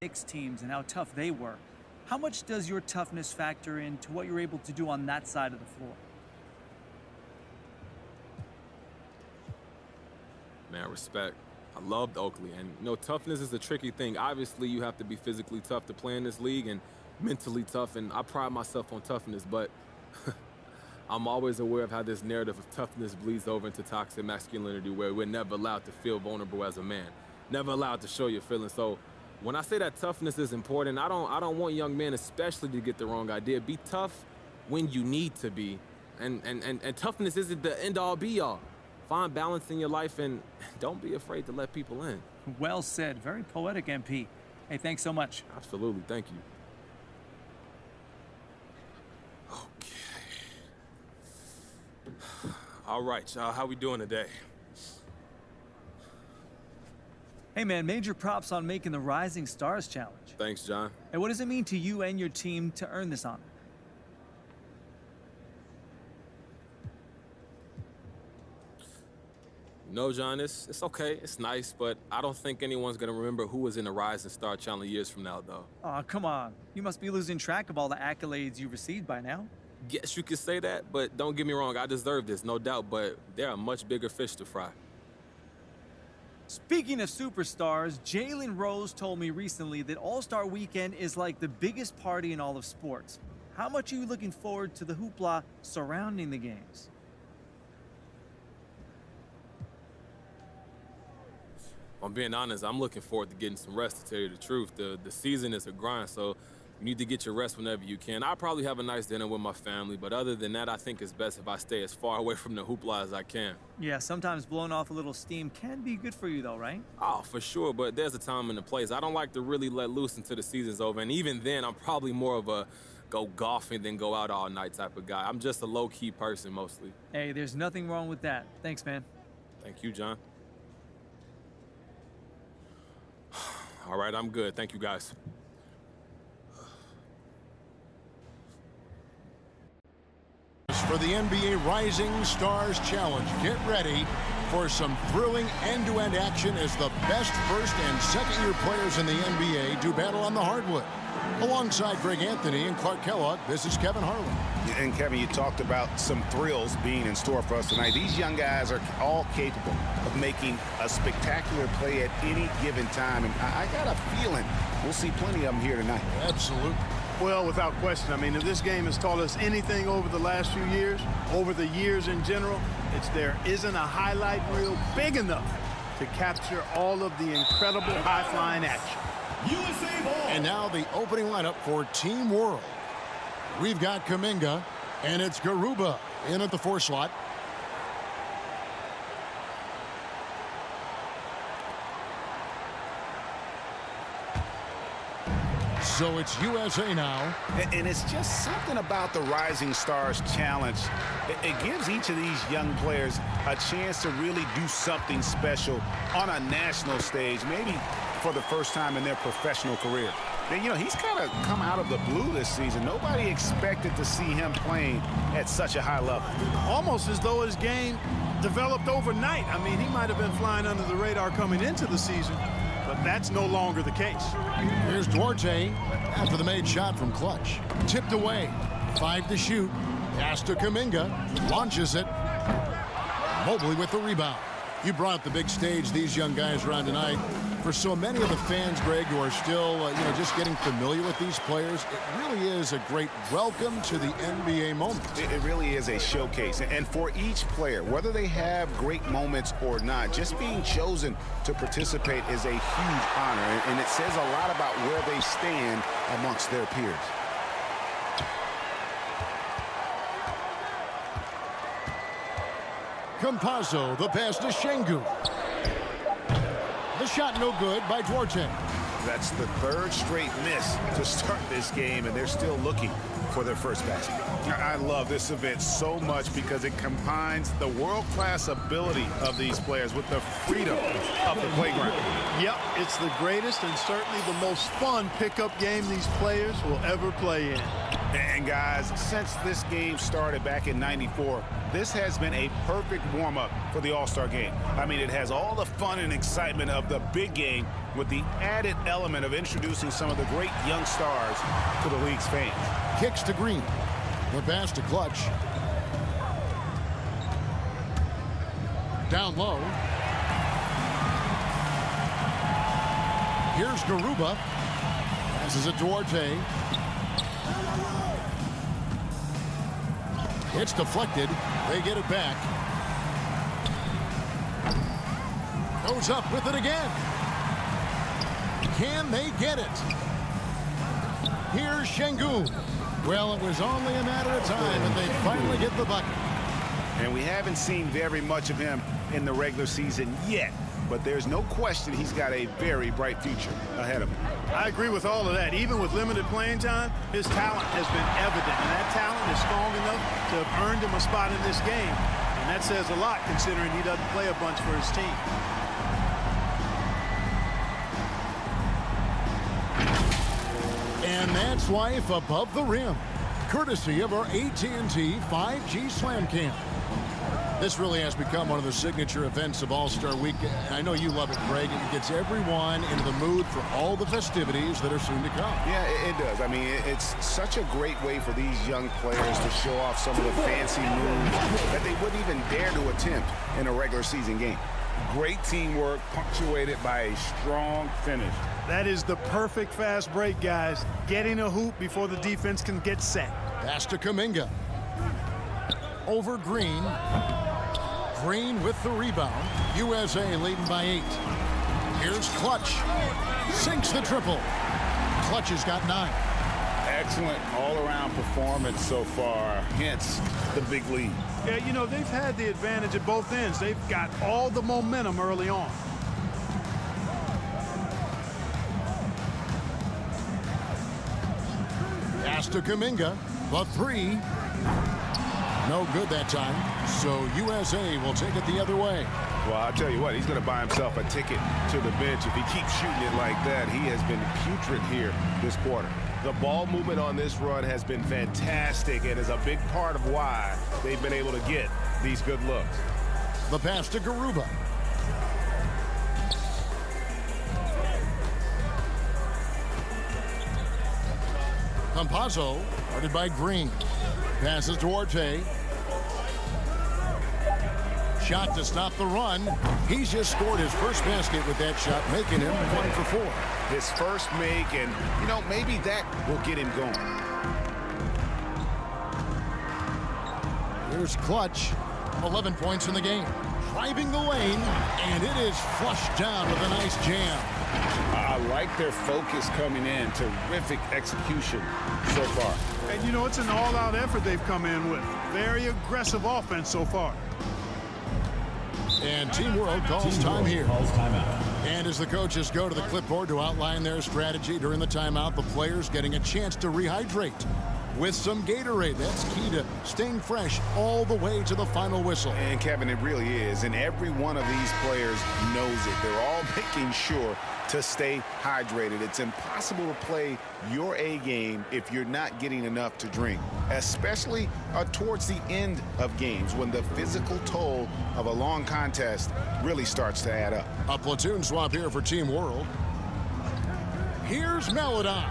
Mixed teams and how tough they were. How much does your toughness factor into what you're able to do on that side of the floor? Man, respect. I loved Oakley, and toughness is a tricky thing. Obviously, you have to be physically tough to play in this league and mentally tough, and I pride myself on toughness, but I'm always aware of how this narrative of toughness bleeds over into toxic masculinity, where we're never allowed to feel vulnerable as a man, never allowed to show your feelings. So when I say that toughness is important, I don't want young men especially to get the wrong idea. Be tough when you need to be, and toughness isn't the end-all be-all. Find balance in your life and don't be afraid to let people in. Well said. Very poetic, MP. Hey, thanks so much. Absolutely. Thank you. Okay. All right, y'all. How we doing today? Hey, man, major props on making the Rising Stars Challenge. Thanks, John. And what does it mean to you and your team to earn this honor? No, John, it's okay. It's nice, but I don't think anyone's going to remember who was in the Rising Star Challenge years from now, though. Aw, come on. You must be losing track of all the accolades you've received by now. Yes, you could say that, but don't get me wrong. I deserve this, no doubt, but there are much bigger fish to fry. Speaking of superstars, Jalen Rose told me recently that All-Star Weekend is like the biggest party in all of sports. How much are you looking forward to the hoopla surrounding the games? If I'm being honest, I'm looking forward to getting some rest, to tell you the truth. The season is a grind, so you need to get your rest whenever you can. I'll probably have a nice dinner with my family, but other than that, I think it's best if I stay as far away from the hoopla as I can. Yeah, sometimes blowing off a little steam can be good for you though, right? Oh, for sure, but there's a time and a place. I don't like to really let loose until the season's over, and even then, I'm probably more of a go golfing than go out all night type of guy. I'm just a low-key person mostly. Hey, there's nothing wrong with that. Thanks, man. Thank you, John. All right, I'm good. Thank you, guys. For the NBA Rising Stars Challenge, get ready for some thrilling end-to-end action as the best first and second-year players in the NBA do battle on the hardwood. Alongside Greg Anthony and Clark Kellogg, this is Kevin Harlan. And Kevin, you talked about some thrills being in store for us tonight. These young guys are all capable of making a spectacular play at any given time. And I got a feeling we'll see plenty of them here tonight. Absolutely. Well, without question. I mean, if this game has taught us anything over the last few years, over the years in general, it's there isn't a highlight reel big enough to capture all of the incredible high-flying action. USA ball. And now the opening lineup for Team World. We've got Kuminga, and it's Garuba in at the 4 slot. So it's USA now. And it's just something about the Rising Stars Challenge. It gives each of these young players a chance to really do something special on a national stage, maybe for the first time in their professional career. And, you know, he's kind of come out of the blue this season. Nobody expected to see him playing at such a high level. Almost as though his game developed overnight. I mean, he might have been flying under the radar coming into the season, but that's no longer the case. Here's Duarte after the made shot from clutch. Tipped away. 5 to shoot. Pass to Kuminga. Launches it. Mobley with the rebound. You brought up the big stage these young guys are on tonight. For so many of the fans, Greg, who are still just getting familiar with these players, it really is a great welcome to the NBA moment. It really is a showcase. And for each player, whether they have great moments or not, just being chosen to participate is a huge honor. And it says a lot about where they stand amongst their peers. Campazzo, the pass to Şengün. The shot no good by Duarte. That's the 3rd straight miss to start this game, and they're still looking for their first basket. I love this event so much because it combines the world-class ability of these players with the freedom of the playground. Yep, it's the greatest and certainly the most fun pickup game these players will ever play in. And guys, since this game started back in '94, this has been a perfect warm-up for the All-Star game. I mean, it has all the fun and excitement of the big game with the added element of introducing some of the great young stars to the league's fans. Kicks to Green. The pass to Clutch. Down low. Here's Garuba. Passes it to Duarte. It's deflected. They get it back. Goes up with it again. Can they get it? Here's Şengün. Well, it was only a matter of time, and they finally get the bucket. And we haven't seen very much of him in the regular season yet, but there's no question he's got a very bright future ahead of him. I agree with all of that. Even with limited playing time, his talent has been evident, and that talent is strong enough to have earned him a spot in this game. And that says a lot considering he doesn't play a bunch for his team. And that's life above the rim, courtesy of our AT&T 5G Slam Cam. This really has become one of the signature events of All-Star Week. I know you love it, Greg. It gets everyone into the mood for all the festivities that are soon to come. Yeah, it does. I mean, it's such a great way for these young players to show off some of the fancy moves that they wouldn't even dare to attempt in a regular season game. Great teamwork punctuated by a strong finish. That is the perfect fast break, guys. Getting a hoop before the defense can get set. Pass to Kuminga. Over Green. Green with the rebound. USA leading by 8. Here's Clutch. Sinks the triple. Clutch has got 9. Excellent all-around performance so far, hence the big lead. Yeah, you know, they've had the advantage at both ends. They've got all the momentum early on. Pass to Kuminga. The 3. No good that time. So USA will take it the other way. Well, I'll tell you what, he's going to buy himself a ticket to the bench. If he keeps shooting it like that, he has been putrid here this quarter. The ball movement on this run has been fantastic and is a big part of why they've been able to get these good looks. The pass to Garuba. Campazzo, guarded by Green. Passes to Duarte. Shot to stop the run. He's just scored his first basket with that shot, making him 1 for 4. His first make, and, you know, maybe that will get him going. Here's Clutch. 11 points in the game. Driving the lane, and it is flushed down with a nice jam. I like their focus coming in. Terrific execution so far. And, you know, it's an all-out effort they've come in with. Very aggressive offense so far. And Team World calls time here. And as the coaches go to the clipboard to outline their strategy during the timeout, the players getting a chance to rehydrate with some Gatorade. That's key to staying fresh all the way to the final whistle. And, Kevin, it really is. And every one of these players knows it. They're all making sure to stay hydrated. It's impossible to play your A game if you're not getting enough to drink, especially towards the end of games when the physical toll of a long contest really starts to add up. A platoon swap here for Team World. Here's Melodon.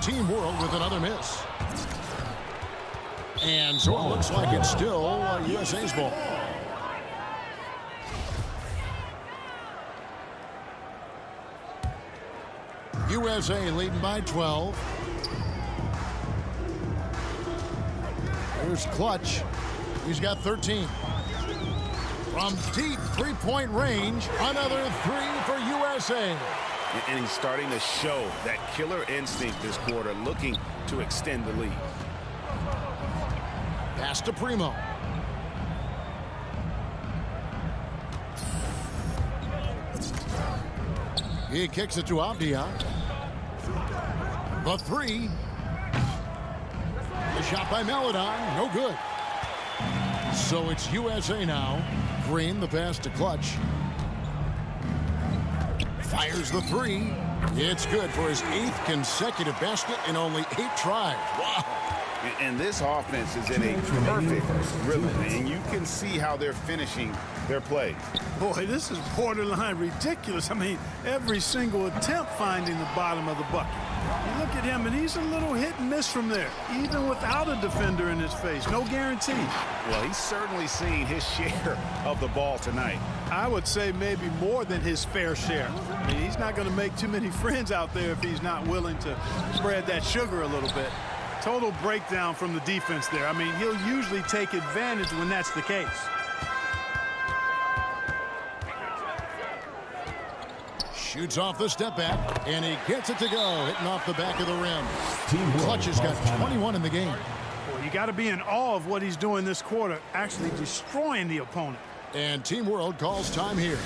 Team World with another miss. And so it looks like it's still USA's ball. USA leading by 12. Here's Clutch. He's got 13. From deep three-point range, another 3 for USA. And he's starting to show that killer instinct this quarter, looking to extend the lead. Pass to Primo. He kicks it to Avdia. The 3. The shot by Melodon, no good. So it's USA now. Green, the pass to Clutch. Fires the three. It's good for his 8th consecutive basket in only 8 tries. Wow. And this offense is in a perfect rhythm, and you can see how they're finishing their plays. Boy, this is borderline ridiculous. I mean, every single attempt finding the bottom of the bucket. You look at him, and he's a little hit and miss from there, even without a defender in his face. No guarantee. Well, he's certainly seen his share of the ball tonight. I would say maybe more than his fair share. I mean, he's not going to make too many friends out there if he's not willing to spread that sugar a little bit. Total breakdown from the defense there. I mean, he'll usually take advantage when that's the case. Shoots off the step back, and he gets it to go, hitting off the back of the rim. Clutch has got 21 in the game. Boy, you got to be in awe of what he's doing this quarter, actually destroying the opponent. And Team World calls time here.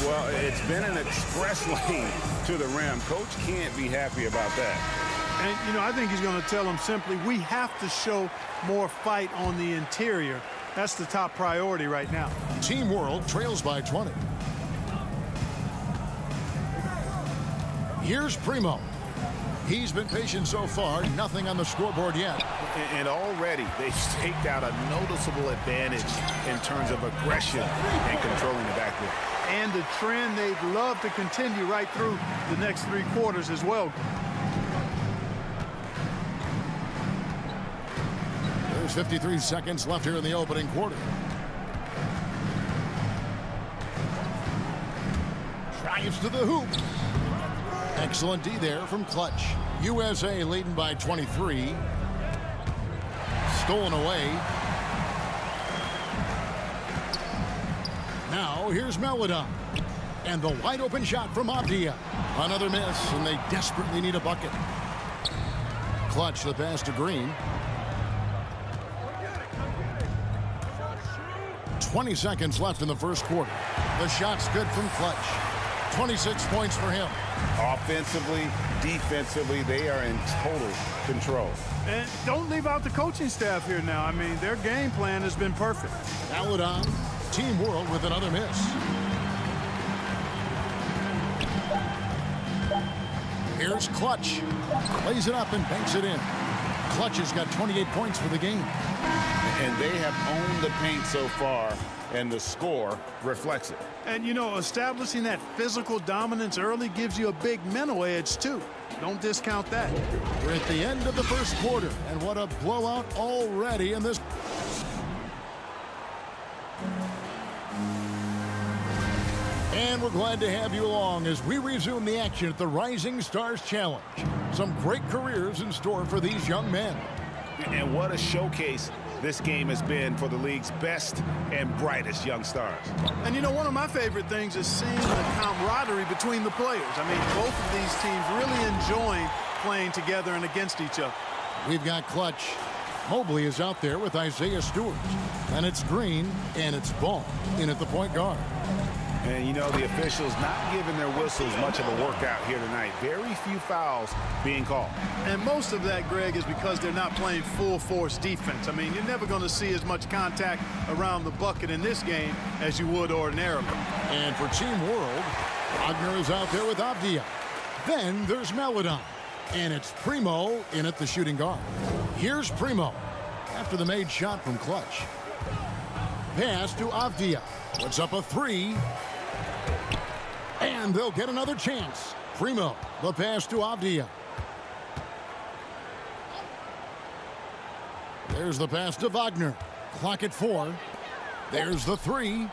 Well, it's been an express lane to the rim. Coach can't be happy about that. And, you know, I think he's going to tell them simply, we have to show more fight on the interior. That's the top priority right now. Team World trails by 20. Here's Primo. He's been patient so far, nothing on the scoreboard yet. And already they've staked out a noticeable advantage in terms of aggression and controlling the backcourt. And the trend they'd love to continue right through the next 3 quarters as well. There's 53 seconds left here in the opening quarter. Drives to the hoop. Excellent D there from Clutch. USA leading by 23. Stolen away. Now here's Melodon. And the wide open shot from Avdia. Another miss, and they desperately need a bucket. Clutch the pass to Green. 20 seconds left in the first quarter. The shot's good from Clutch. 26 points for him. Offensively, defensively, they are in total control. And don't leave out the coaching staff here now. I mean, their game plan has been perfect. Melodon, Team World with another miss. Here's Clutch. Lays it up and banks it in. Clutch has got 28 points for the game. And they have owned the paint so far, and the score reflects it. And, you know, establishing that physical dominance early gives you a big mental edge, too. Don't discount that. We're at the end of the first quarter, and what a blowout already in this. And we're glad to have you along as we resume the action at the Rising Stars Challenge. Some great careers in store for these young men. And what a showcase this game has been for the league's best and brightest young stars. And, you know, one of my favorite things is seeing the camaraderie between the players. I mean, both of these teams really enjoying playing together and against each other. We've got Clutch. Mobley is out there with Isaiah Stewart. And it's Green, and it's Ball in at the point guard. And, you know, the officials not giving their whistles much of a workout here tonight. Very few fouls being called. And most of that, Greg, is because they're not playing full-force defense. I mean, you're never going to see as much contact around the bucket in this game as you would ordinarily. And for Team World, Wagner is out there with Avdia. Then there's Melodon. And it's Primo in at the shooting guard. Here's Primo after the made shot from Clutch. Pass to Avdia. Puts up a three. And they'll get another chance. Primo, the pass to Avdia. There's the pass to Wagner. Clock at 4. There's the three.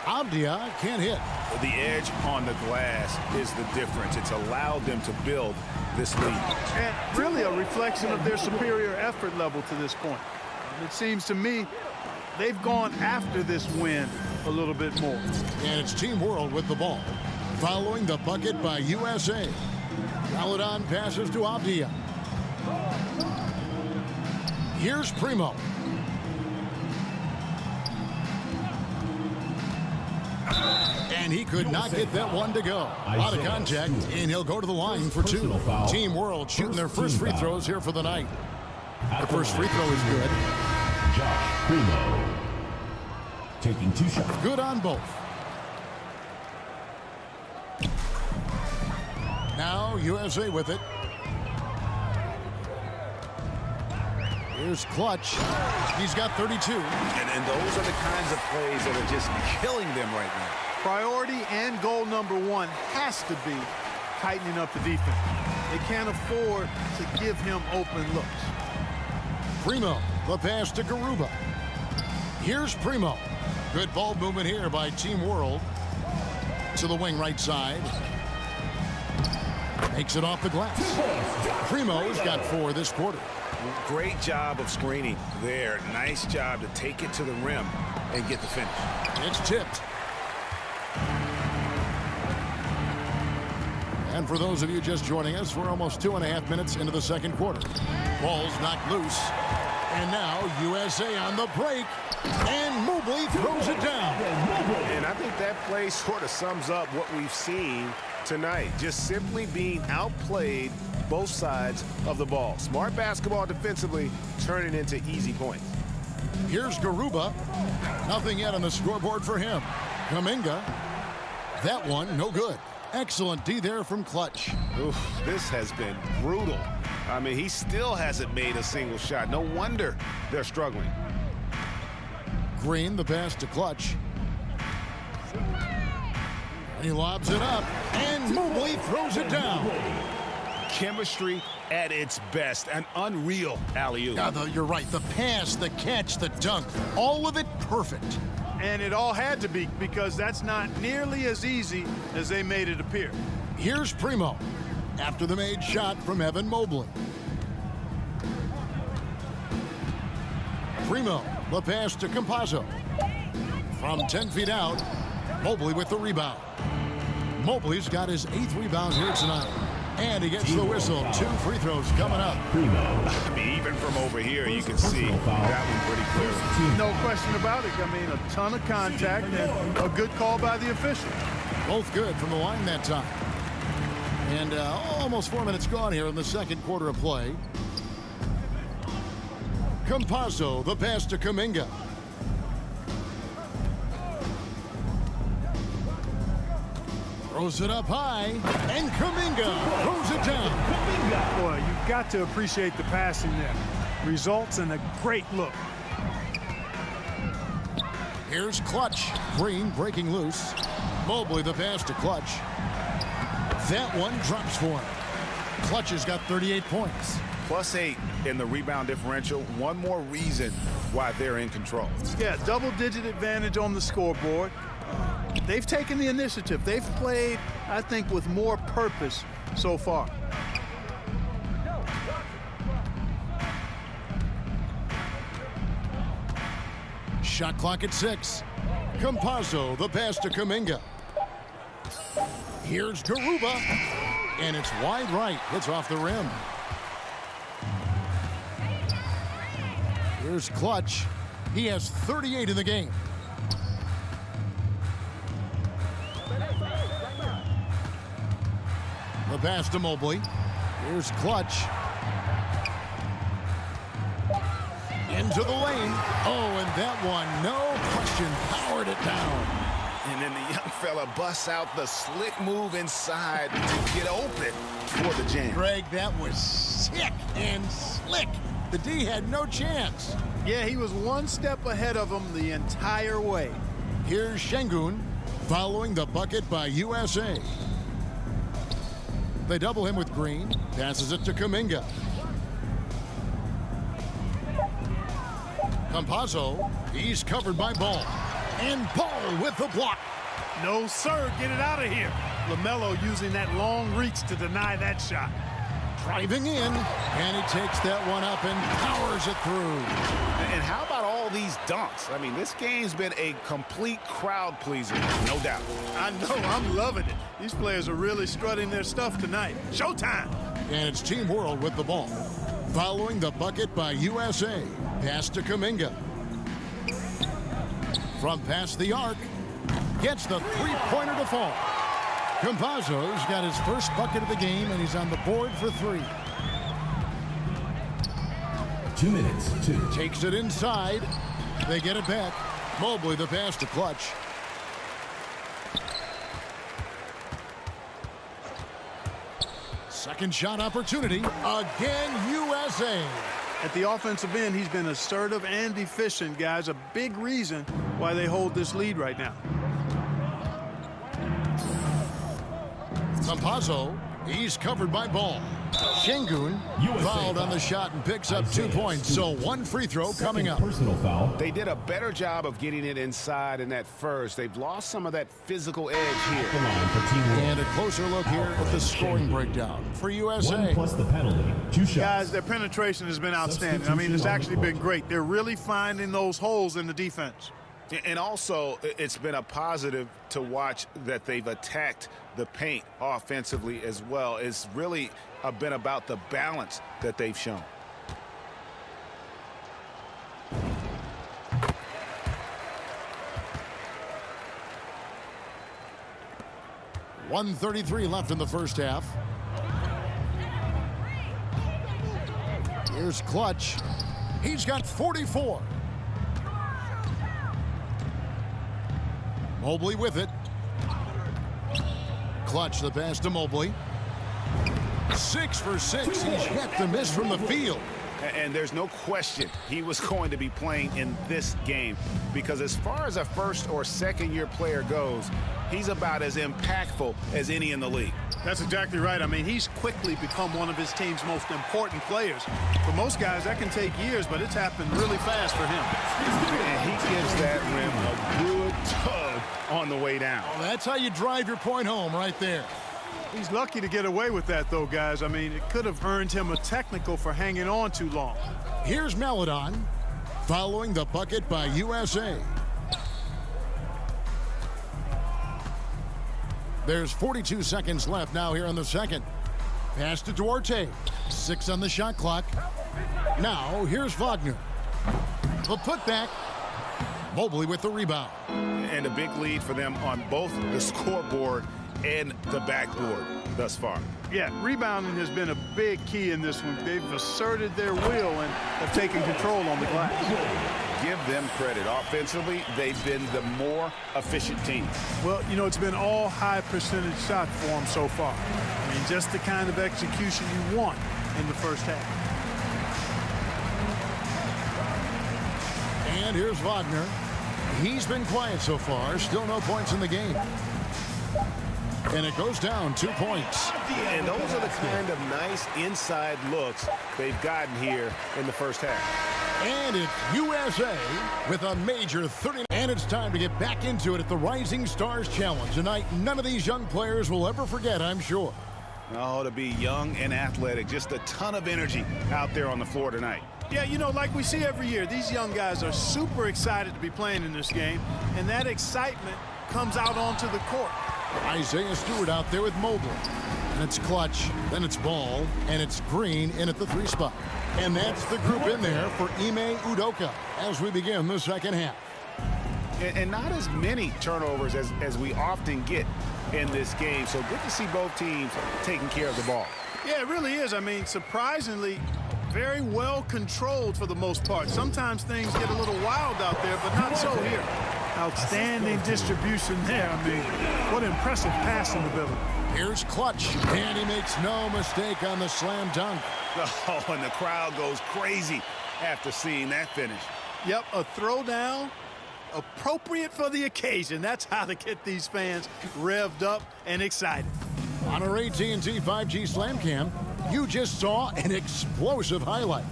Avdia can't hit. The edge on the glass is the difference. It's allowed them to build this lead. And really a reflection of their superior effort level to this point. It seems to me they've gone after this win a little bit more. And it's Team World with the ball. Following the bucket by USA. Melodon passes to Avdia. Here's Primo. And he could not get that one to go. A lot of contact, and he'll go to the line for 2. Team World shooting their first free throws here for the night. The first free throw is good. Josh Primo taking 2 shots. Good on both. Now USA with it. Here's Clutch. He's got 32. And those are the kinds of plays that are just killing them right now. Priority and goal number one has to be tightening up the defense. They can't afford to give him open looks. Primo, the pass to Garuba. Here's Primo. Good ball movement here by Team World. To the wing right side. Makes it off the glass. Primo's got 4 this quarter. Great job of screening there. Nice job to take it to the rim and get the finish. It's tipped. And for those of you just joining us, we're almost 2.5 minutes into the second quarter. Ball's knocked loose. And now USA on the break. And Mobley throws it down. And I think that play sort of sums up what we've seen tonight. Just simply being outplayed both sides of the ball. Smart basketball defensively turning into easy points. Here's Garuba. Nothing yet on the scoreboard for him. Kuminga. That one, no good. Excellent D there from Clutch. Oof, this has been brutal. I mean, he still hasn't made a single shot. No wonder they're struggling. Green, the pass to Clutch. And he lobs it up. And Mobley throws it down. Chemistry at its best. An unreal alley-oop. You're right. The pass, the catch, the dunk. All of it perfect. And it all had to be, because that's not nearly as easy as they made it appear. Here's Primo. After the made shot from Evan Mobley. Primo, the pass to Campazzo. From 10 feet out, Mobley with the rebound. Mobley's got his 8th rebound here tonight. And he gets the whistle. 2 free throws coming up. I mean, even from over here, you can see that one pretty clearly. No question about it. I mean, a ton of contact and a good call by the official. Both good from the line that time. And almost 4 minutes gone here in the second quarter of play. Campazzo, the pass to Kuminga. Throws it up high, and Kuminga throws it down. Boy, you've got to appreciate the passing there. Results in a great look. Here's Clutch. Green breaking loose. Mobley the pass to Clutch. That one drops for him. Clutch has got 38 points. +8 in the rebound differential. One more reason why they're in control. Yeah, double-digit advantage on the scoreboard. They've taken the initiative. They've played, I think, with more purpose so far. Shot clock at 6. Campazzo, the pass to Kuminga. Here's Garuba, and it's wide right. It's off the rim. Here's Clutch. He has 38 in the game. The pass to Mobley. Here's Clutch. Into the lane. Oh, and that one, no question, powered it down. And then the young fella busts out the slick move inside to get open for the jam. Greg, that was sick and slick. The D had no chance. Yeah, he was one step ahead of him the entire way. Here's Şengün following the bucket by USA. They double him with Green. Passes it to Kuminga. Campazzo, he's covered by Ball. And Ball with the block. No, sir, get it out of here. LaMelo using that long reach to deny that shot. Driving in, and he takes that one up and powers it through. And how about all these dunks? I mean, this game's been a complete crowd pleaser, no doubt. I know, I'm loving it. These players are really strutting their stuff tonight. Showtime. And it's Team World with the ball. Following the bucket by USA. Pass to Kuminga. From past the arc. Gets the three-pointer to fall. Campazzo's got his first bucket of the game, and he's on the board for 3. 2 minutes, 2. Takes it inside. They get it back. Mobley the pass to Clutch. Second shot opportunity. Again, USA. At the offensive end, he's been assertive and efficient, guys. A big reason why they hold this lead right now. Campazzo, he's covered by Ball. Şengün fouled on the shot and picks up 2 points. So one free throw coming up. Personal foul. They did a better job of getting it inside in that first. They've lost some of that physical edge here. The line for Team World. And a closer look here at the scoring breakdown for USA. 1 plus the penalty. 2 shots. Guys, their penetration has been outstanding. I mean, it's actually been great. They're really finding those holes in the defense. And also, it's been a positive to watch that they've attacked the paint offensively as well. It's really been about the balance that they've shown. .133 left in the first half. Here's Clutch. He's got 44. Mobley with it. Clutch the pass to Mobley. 6 for 6. He's yet to miss from the field. And there's no question he was going to be playing in this game, because as far as a first or second year player goes, he's about as impactful as any in the league. That's exactly right. I mean, he's quickly become one of his team's most important players. For most guys, that can take years, but it's happened really fast for him. And he gives that rim a good tug on the way down. Well, that's how you drive your point home right there. He's lucky to get away with that, though, guys. I mean, it could have earned him a technical for hanging on too long. Here's Maledon following the bucket by USA. There's 42 seconds left now here in the second. Pass to Duarte. 6 on the shot clock. Now here's Wagner. The putback. Mobley with the rebound. And a big lead for them on both the scoreboard and the backboard thus far. Yeah, rebounding has been a big key in this one. They've asserted their will and have taken control on the glass. Give them credit. Offensively, they've been the more efficient team. Well, you know, it's been all high percentage shots for them so far. I mean, just the kind of execution you want in the first half. And here's Wagner. He's been quiet so far. Still no points in the game. And it goes down 2 points. And those are the kind of nice inside looks they've gotten here in the first half. And it's USA with a major 30. And it's time to get back into it at the Rising Stars Challenge. A night none of these young players will ever forget, I'm sure. Oh, to be young and athletic. Just a ton of energy out there on the floor tonight. Yeah, you know, like we see every year, these young guys are super excited to be playing in this game. And that excitement comes out onto the court. Isaiah Stewart out there with Mobley. And it's Clutch, then it's Ball, and it's Green in at the 3 spot. And that's the group in there for Ime Udoka as we begin the second half. And not as many turnovers as we often get in this game. So good to see both teams taking care of the ball. Yeah, it really is. I mean, surprisingly, very well controlled for the most part. Sometimes things get a little wild out there, but not so here. Outstanding distribution there. I mean, what impressive passing ability. Here's Clutch, and he makes no mistake on the slam dunk. Oh, and the crowd goes crazy after seeing that finish. Yep, a throwdown appropriate for the occasion. That's how to get these fans revved up and excited. On our AT&T 5G Slam Cam, you just saw an explosive highlight.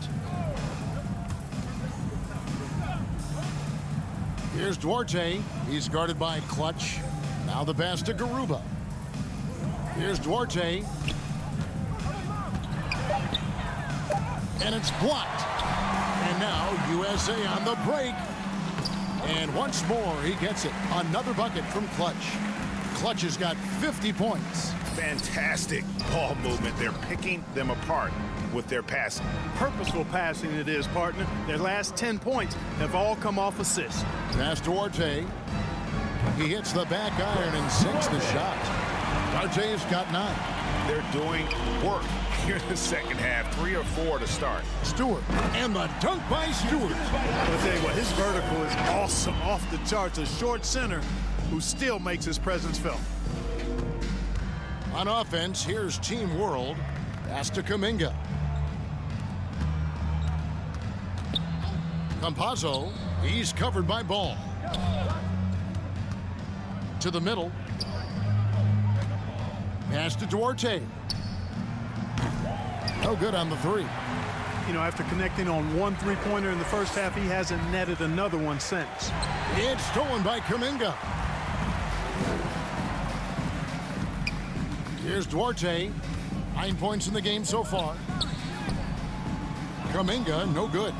Here's Duarte. He's guarded by Clutch. Now the pass to Garuba. Here's Duarte. And it's blocked. And now USA on the break. And once more, he gets it. Another bucket from Clutch. Clutch has got 50 points. Fantastic ball movement. They're picking them apart with their passing. Purposeful passing it is, partner. Their last 10 points have all come off assists. Pass to Duarte. He hits the back iron and sinks the shot. Duarte's got 9. They're doing work here in the second half. 3 or 4 to start. Stewart, and the dunk by Stewart. I'll tell you what, his vertical is awesome, off the charts. A short center who still makes his presence felt. On offense, here's Team World. Pass to Kuminga. Campazzo, he's covered by Ball. To the middle. Pass to Duarte. No good on the three. You know, after connecting on one three-pointer in the first half, he hasn't netted another one since. It's stolen by Kuminga. Here's Duarte. 9 points in the game so far. Kuminga, no good.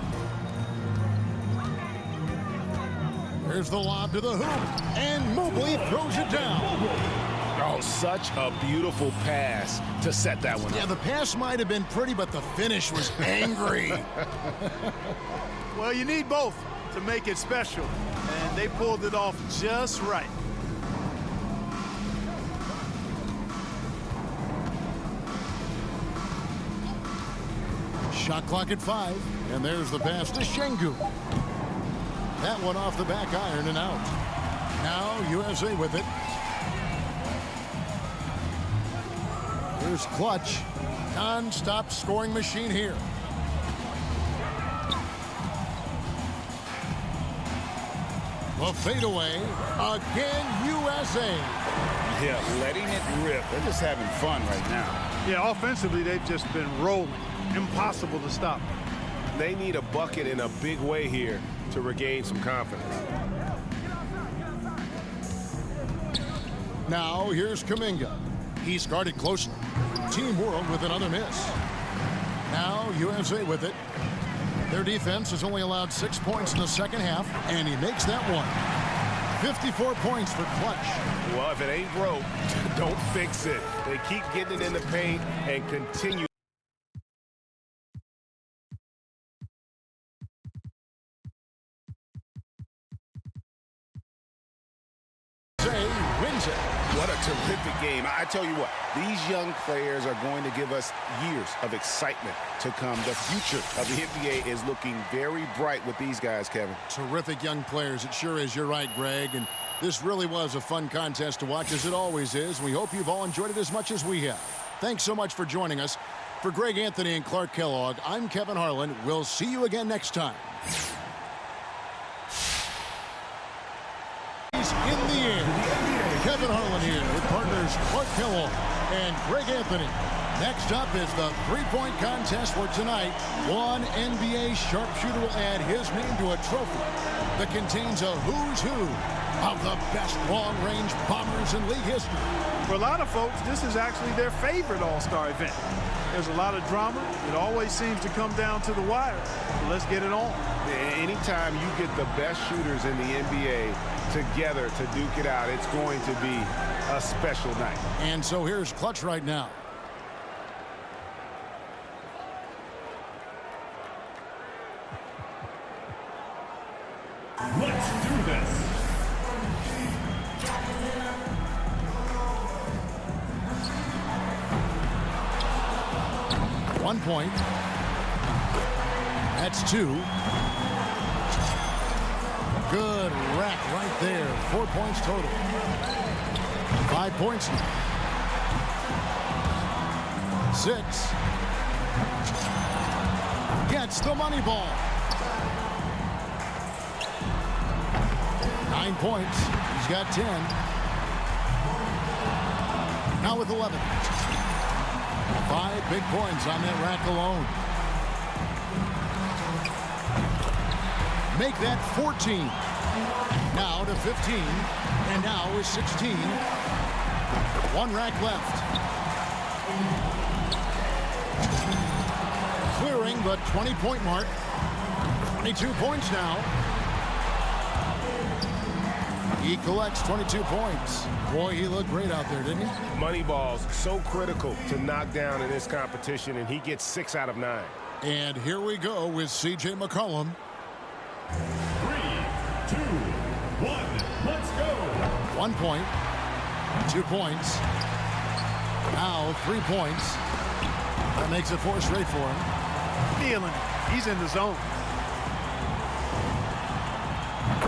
Here's the lob to the hoop, and Mobley throws it down. Oh, such a beautiful pass to set that one up. Yeah, the pass might have been pretty, but the finish was angry. Well, you need both to make it special, and they pulled it off just right. Shot clock at 5, and there's the pass to Şengün. That one off the back iron and out. Now USA with it. Here's Clutch. Non-stop scoring machine here. The fadeaway. Again, USA. Yeah, letting it rip. They're just having fun right now. Yeah, offensively, they've just been rolling. Impossible to stop. They need a bucket in a big way here to regain some confidence. Now here's Kuminga. He's guarded closely. Team World with another miss. Now USA with it. Their defense has only allowed 6 points in the second half, and he makes that one. 54 points for Clutch. Well, if it ain't broke, don't fix it. They keep getting it in the paint and continue. Wins it. What a terrific game. I tell you what, these young players are going to give us years of excitement to come. The future of the NBA is looking very bright with these guys, Kevin. Terrific young players. It sure is. You're right, Greg. And this really was a fun contest to watch, as it always is. We hope you've all enjoyed it as much as we have. Thanks so much for joining us. For Greg Anthony and Clark Kellogg, I'm Kevin Harlan. We'll see you again next time. He's in the air. Kevin Harlan here with partners Clark Kellogg and Greg Anthony. Next up is the three-point contest where tonight one NBA sharpshooter will add his name to a trophy that contains a who's who of the best long-range bombers in league history. For a lot of folks, this is actually their favorite All-Star event. There's a lot of drama. It always seems to come down to the wire. So let's get it on. Anytime you get the best shooters in the NBA together to duke it out, it's going to be a special night. And so here's Clutch right now. Let's do this. One point. That's two. Good rack right there. 4 points total. 5 points now. 6. Gets the money ball. 9 points. He's got 10. Now with 11. 5 big points on that rack alone. Make that 14. Now to 15. And now is 16. One rack left. Clearing the 20-point mark. 22 points now. He collects 22 points. Boy, he looked great out there, didn't he? Money balls so critical to knock down in this competition, and he gets 6 out of 9. And here we go with C.J. McCollum. 3, 2, 1, let's go. 1 point. 2 points. Now 3 points. That makes it 4 straight for him. Feeling it. He's in the zone.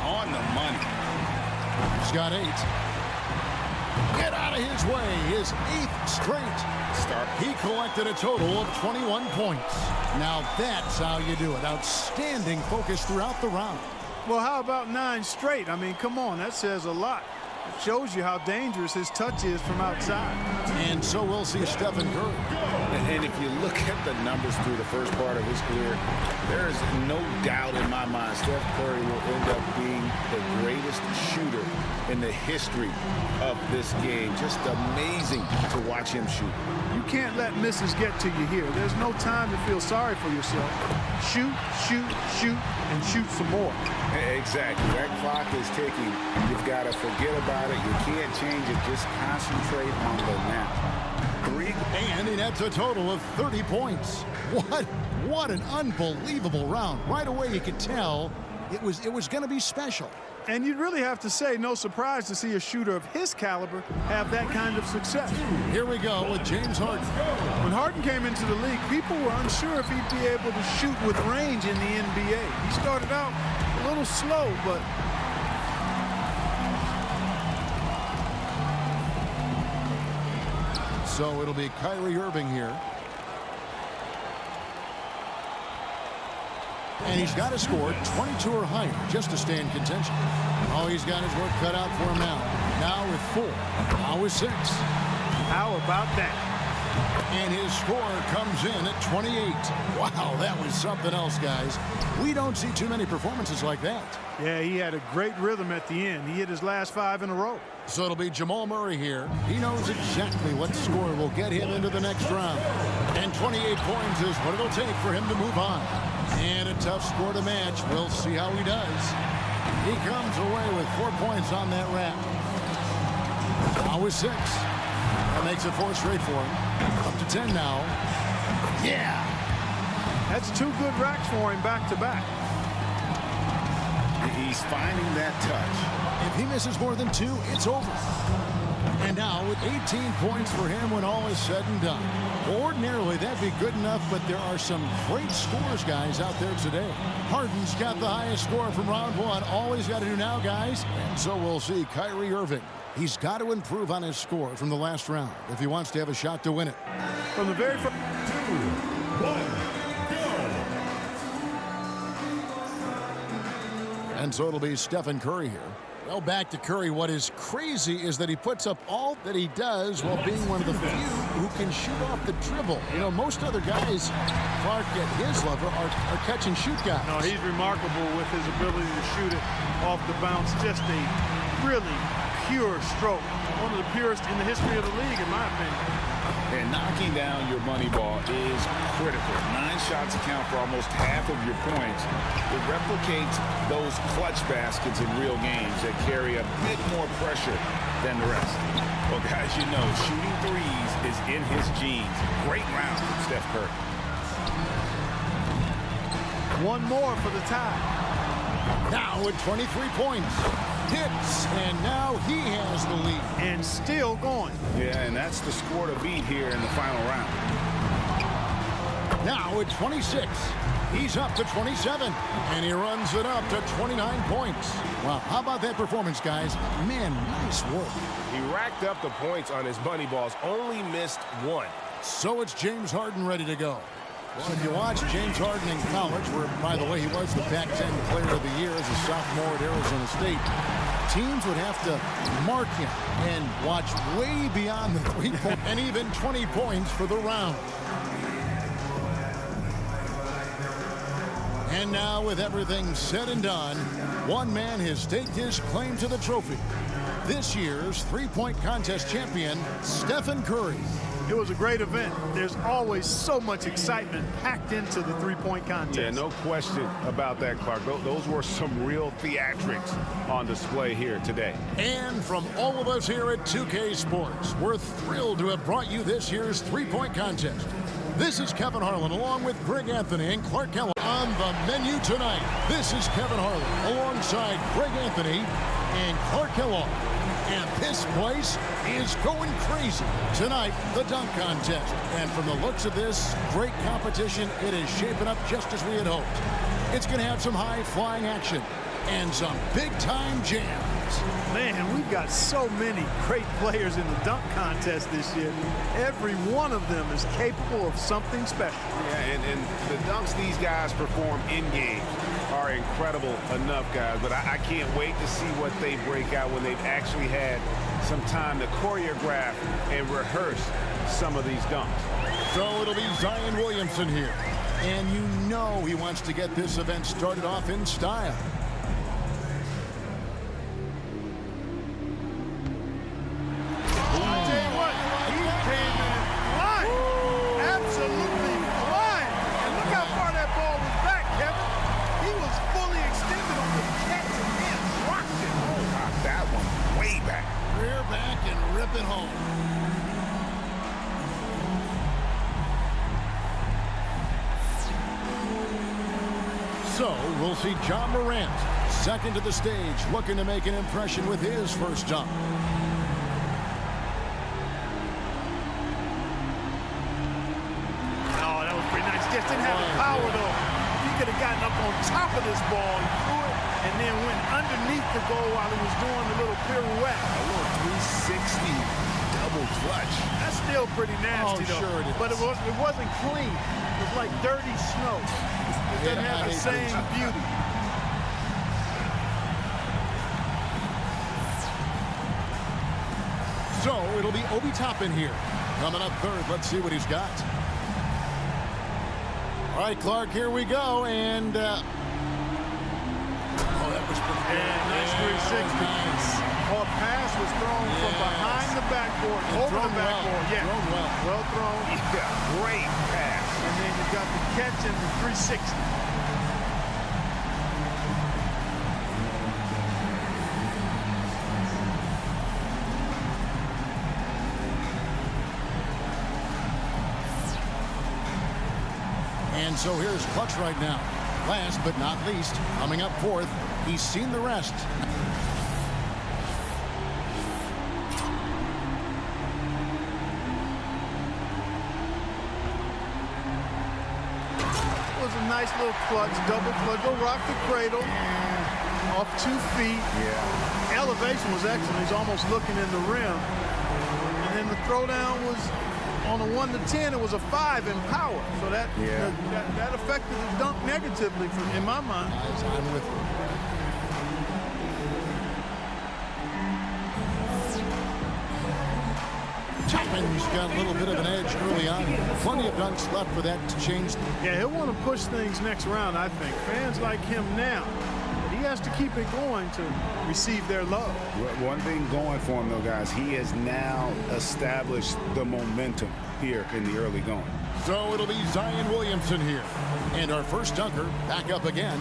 On the money. He's got 8. Get out of his way. His 8th straight start. He collected a total of 21 points. Now that's how you do it. Outstanding focus throughout the round. Well, how about 9 straight? I mean, come on, that says a lot. It shows you how dangerous his touch is from outside. And so we'll see Stephen Curry. And if you look at the numbers through the first part of his career, there is no doubt in my mind Steph Curry will end up being the greatest shooter in the history of this game. Just amazing to watch him shoot. You can't let misses get to you here. There's no time to feel sorry for yourself. Shoot, shoot, shoot, and shoot some more. Exactly. That clock is ticking. You've got to forget about it. You can't change it. Just concentrate on the now. 3. And he nets a total of 30 points. What an unbelievable round. Right away you could tell it was going to be special. And you'd really have to say no surprise to see a shooter of his caliber have that kind of success. Here we go with James Harden. When Harden came into the league, people were unsure if he'd be able to shoot with range in the NBA. He started out a little slow, but so it'll be Kyrie Irving here. And he's got to score 22 or higher just to stay in contention. Oh, he's got his work cut out for him now. Now with 4. Now with 6. how about that? And his score comes in at 28. Wow, that was something else, guys. We don't see too many performances like that. Yeah, he had a great rhythm at the end. He hit his last 5 in a row. So it'll be Jamal Murray here. He knows exactly what score will get him into the next round. And 28 points is what it'll take for him to move on. And a tough score to match. We'll see how he does. He comes away with 4 points on that wrap. Now with 6. That makes it 4 straight for him. Up to 10 now. Yeah! That's 2 good racks for him back-to-back. He's finding that touch. If he misses more than 2, it's over. And now with 18 points for him when all is said and done. Ordinarily, that'd be good enough, but there are some great scores, guys, out there today. Harden's got the highest score from round 1. All he's got to do now, guys, and so we'll see Kyrie Irving. He's got to improve on his score from the last round if he wants to have a shot to win it. From the very first... 2, 1, go! And so it'll be Stephen Curry here. Well, back to Curry. What is crazy is that he puts up all that he does while being one of the few who can shoot off the dribble. You know, most other guys, Clark, at his level, are catch-and-shoot guys. No, he's remarkable with his ability to shoot it off the bounce. Just a really pure stroke. One of the purest in the history of the league, in my opinion. And knocking down your money ball is critical. 9 shots account for almost half of your points. It replicates those clutch baskets in real games that carry a bit more pressure than the rest. Well, guys, you know, shooting threes is in his genes. Great round from Steph Curry. 1 more for the tie. Now with 23 points. Hits, and now he has the lead. And still going. Yeah, and that's the score to beat here in the final round. Now at 26, he's up to 27, and he runs it up to 29 points. Wow, how about that performance, guys? Man, nice work. He racked up the points on his money balls, only missed 1. So it's James Harden ready to go. Well, if you watch James Harden in college, where, by the way, he was the Pac-10 Player of the Year as a sophomore at Arizona State, teams would have to mark him and watch way beyond the 3-point and even 20 points for the round. And now, with everything said and done, one man has staked his claim to the trophy. This year's 3-point contest champion, Stephen Curry. It was a great event. There's always so much excitement packed into the 3-point contest. Yeah, no question about that, Clark. Those were some real theatrics on display here today. And from all of us here at 2K Sports, we're thrilled to have brought you this year's 3-point contest. This is Kevin Harlan along with Greg Anthony and Clark Kellogg. On the menu tonight, this is Kevin Harlan alongside Greg Anthony and Clark Kellogg. And this place is going crazy. Tonight, the dunk contest. And from the looks of this great competition, it is shaping up just as we had hoped. It's going to have some high-flying action and some big-time jam. points. Man, we've got so many great players in the dunk contest this year. Every one of them is capable of something special. Yeah, and the dunks these guys perform in games are incredible enough, guys. But I can't wait to see what they break out when they've actually had some time to choreograph and rehearse some of these dunks. So it'll be Zion Williamson here. And you know he wants to get this event started off in style. I tell you what, he came in flying. Absolutely flying. And look how far that ball was back, Kevin. He was fully extended on the catch and then rocked it. Oh, wow, that one way back. Rear back and rip it home. So we'll see John Morant, second to the stage, looking to make an impression with his first dunk. Oh, that was pretty nice. Just didn't have the power, though. He could have gotten up on top of this ball and threw it and then went underneath the goal while he was doing the little pirouette. A little 360 double clutch. That's still pretty nasty, though. Sure it is. But it wasn't clean. It was like dirty snow. It doesn't have the same beauty. So it'll be Obi Toppin here. Coming up third, let's see what he's got. All right, Clark, here we go. And, oh, that was pretty good. Yeah, nice 360. Nice. Well, pass was thrown from behind the backboard, over the backboard. Well. Yeah, Thrown well. well thrown. Yeah, great pass. And then you got the catch and the 360. And so here's Clutch right now. Last but not least, coming up fourth, he's seen the rest. It was a nice little clutch, double clutch. Go rock the cradle off 2 feet. Yeah. Elevation was excellent. He's almost looking in the rim. And then the throwdown was on a 1 to 10. It was a 5 in power. So that that affected the dunk negatively in my mind. I'm with you. Toppin's got a little bit of an edge early on. Plenty of dunks left for that to change. Yeah, he'll want to push things next round, I think. Fans like him now. But he has to keep it going to receive their love. One thing going for him, though, guys, he has now established the momentum here in the early going. So it'll be Zion Williamson here. And our first dunker back up again.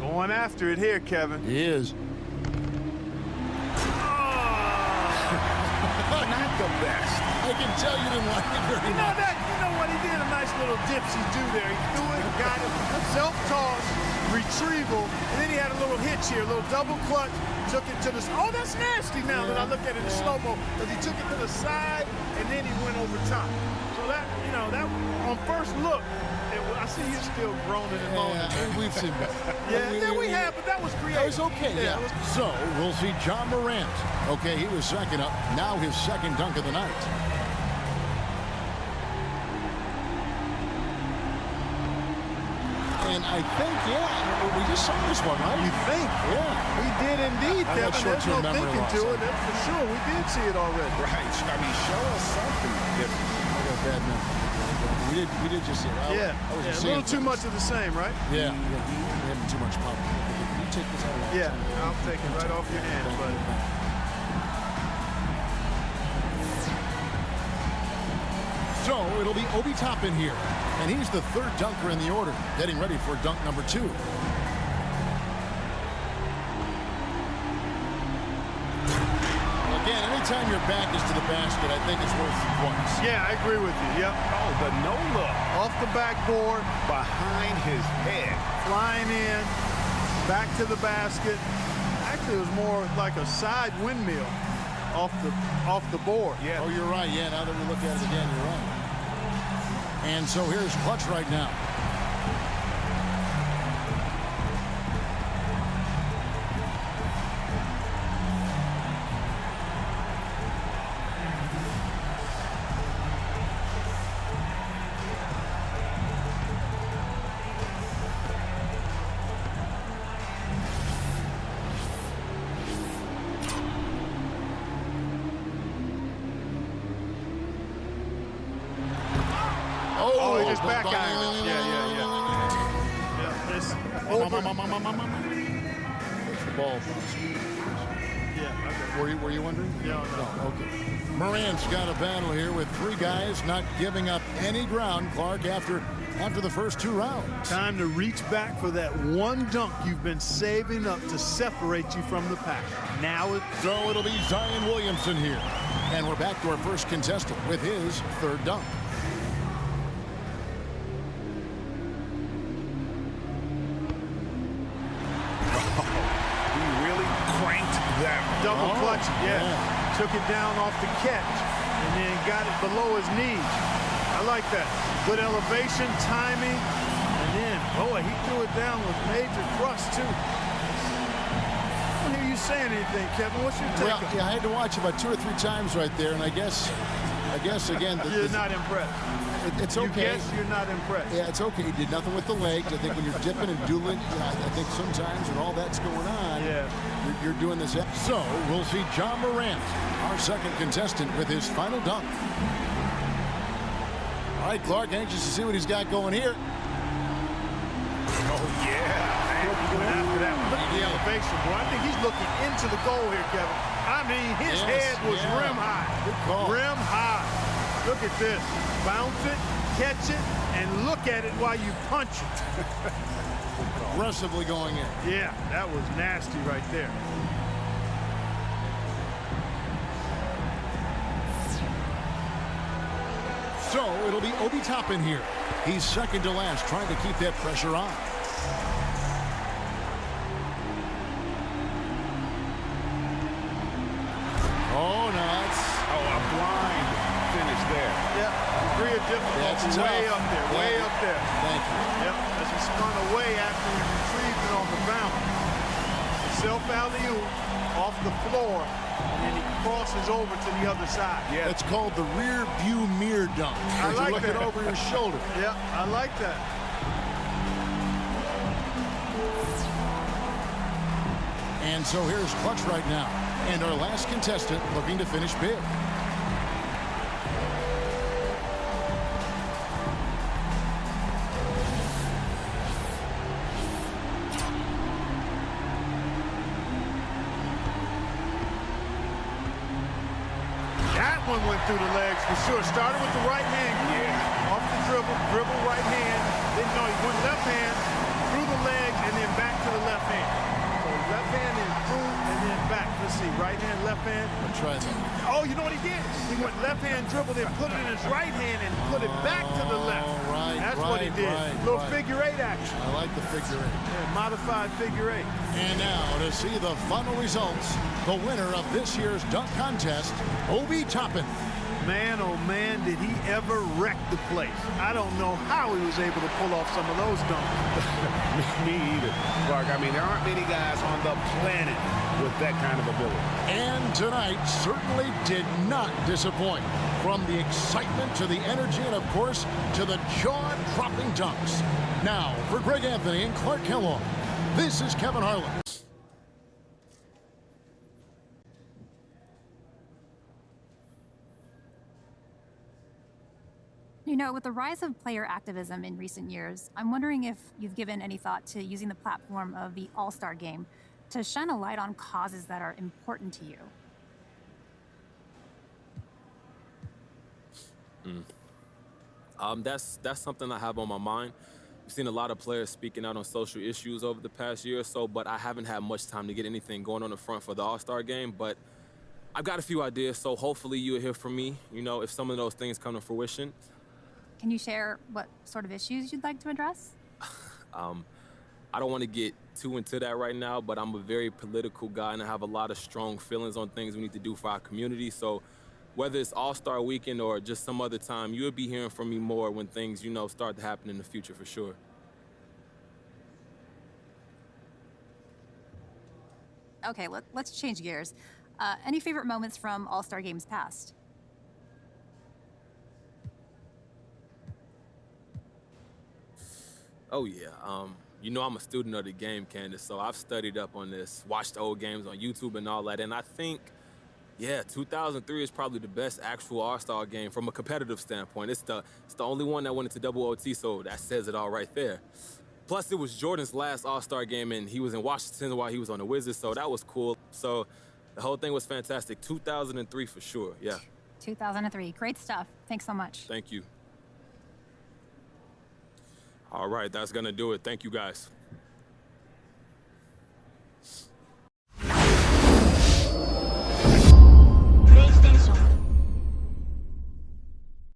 Going after it here, Kevin. He is. Not the best. I can tell you didn't like it very You know much. that? You know what? He did a nice little dipsy do there. He threw it, got it, self-toss, retrieval, and then he had a little hitch here, a little double clutch, took it to the... Oh, that's nasty now that I look at it in slow-mo, because he took it to the side, and then he went over top. So that, you know, that on first look, I see you still groaning and moaning. Yeah, we've seen that. Yeah, we have, but that was creative. That was okay, yeah. So we'll see John Morant. Okay, he was second up. Now his second dunk of the night. And I think, we just saw this one, right? You think? Yeah. We did indeed, I got Kevin. There's short-term no memory thinking loss. to it. That's for sure. We did see it already. Right. I mean, show us something different. I got a bad memory. We did just see it. Yeah, I was a little too much of the same, right? Yeah. We having too much pop. You take this out. Yeah, I'll take it right off your hands, buddy. So it'll be Obi Toppin here. And he's the third dunker in the order, getting ready for dunk number 2. Again, anytime your back is to the basket, I think it's worth the points. Yeah, I agree with you. Yep. Oh, the no-look Off the backboard, behind his head. flying in, back to the basket. Actually, it was more like a side windmill off the board. Yeah. Oh, you're right. Yeah, now that we look at it again, you're right. And so here's Clutch right now. his back iron. Yeah. It's over. It's the ball. Yeah. Were you wondering? No. Okay. Morant's got a battle here with three guys not giving up any ground, Clark, after the first 2 rounds. Time to reach back for that one dunk you've been saving up to separate you from the pack. So it'll be Zion Williamson here. And we're back to our first contestant with his third dunk. He really cranked that. Double clutch, yeah. Took it down off the catch and then got it below his knees. I like that. Good elevation, timing, and then, boy, he threw it down with major thrust, too. I don't hear you saying anything, Kevin. What's your take? Well, yeah, I had to watch about 2 or 3 times right there, and I guess again, You're not impressed. it's okay. You guess you're not impressed. Yeah, it's okay. He did nothing with the legs. I think when you're dipping and dueling, I think sometimes when all that's going on, you're doing this. So we'll see John Morant, our second contestant, with his final dunk. All right, Clark, anxious to see what he's got going here. Oh, yeah. After that, look at the elevation, boy. I think he's looking into the goal here, Kevin. I mean, his head was rim high. Good call. Rim high. Look at this. Bounce it, catch it, and look at it while you punch it. Aggressively going in. Yeah, that was nasty right there. So it'll be Obi Toppin here. He's second to last, trying to keep that pressure on. Oh, no, that's... Oh, a blind finish there. Yep, degree of difficulty way up there, way up there. Thank you. Yep, as he spun away after he retrieved it on the bounce. The self-alley-oop off the floor, and then he crosses over to the other side. Yeah. It's called the rear view mirror dunk. I like you're looking that. over your shoulder. Yep, I like that. And so here's Clutch right now. And our last contestant looking to finish big. That one went through the legs for sure. Started with the right hand. Yeah. Off the dribble right hand. Then no, he went left hand, through the legs, and then back to the left hand. So left hand and through, and then back. Let's see, right hand, left hand. I'll try that. Oh, you know what he did? He went left hand dribble, then put it in his right hand and put it back to the left. Right, That's what he did. Little figure eight action. I like the figure eight. Yeah, modified figure eight. And now to see the final results, the winner of this year's dunk contest, Obi Toppin. Man, oh man, did he ever wreck the place. I don't know how he was able to pull off some of those dunks. Me either, Clark. I mean, there aren't many guys on the planet with that kind of ability. And tonight certainly did not disappoint. From the excitement to the energy and, of course, to the jaw-dropping dunks. Now, for Greg Anthony and Clark Kellogg, this is Kevin Harlan. You know, with the rise of player activism in recent years, I'm wondering if you've given any thought to using the platform of the All-Star Game to shine a light on causes that are important to you. That's something I have on my mind. We've seen a lot of players speaking out on social issues over the past year or so, but I haven't had much time to get anything going on the front for the All-Star Game. But I've got a few ideas, so hopefully you'll hear from me, you know, if some of those things come to fruition. Can you share what sort of issues you'd like to address? I don't want to get too into that right now, but I'm a very political guy and I have a lot of strong feelings on things we need to do for our community. So whether it's All-Star Weekend or just some other time, you'll be hearing from me more when things, you know, start to happen in the future for sure. Okay, let's change gears. Any favorite moments from All-Star Games past? Oh, yeah. You know, I'm a student of the game, Candace, so I've studied up on this, watched old games on YouTube and all that, and I think Yeah, 2003 is probably the best actual All-Star game from a competitive standpoint. It's the only one that went into double OT, so that says it all right there. Plus, it was Jordan's last All-Star game, and he was in Washington while he was on the Wizards, so that was cool. So the whole thing was fantastic. 2003 for sure, yeah. 2003. Great stuff. Thanks so much. Thank you. All right, that's going to do it. Thank you, guys.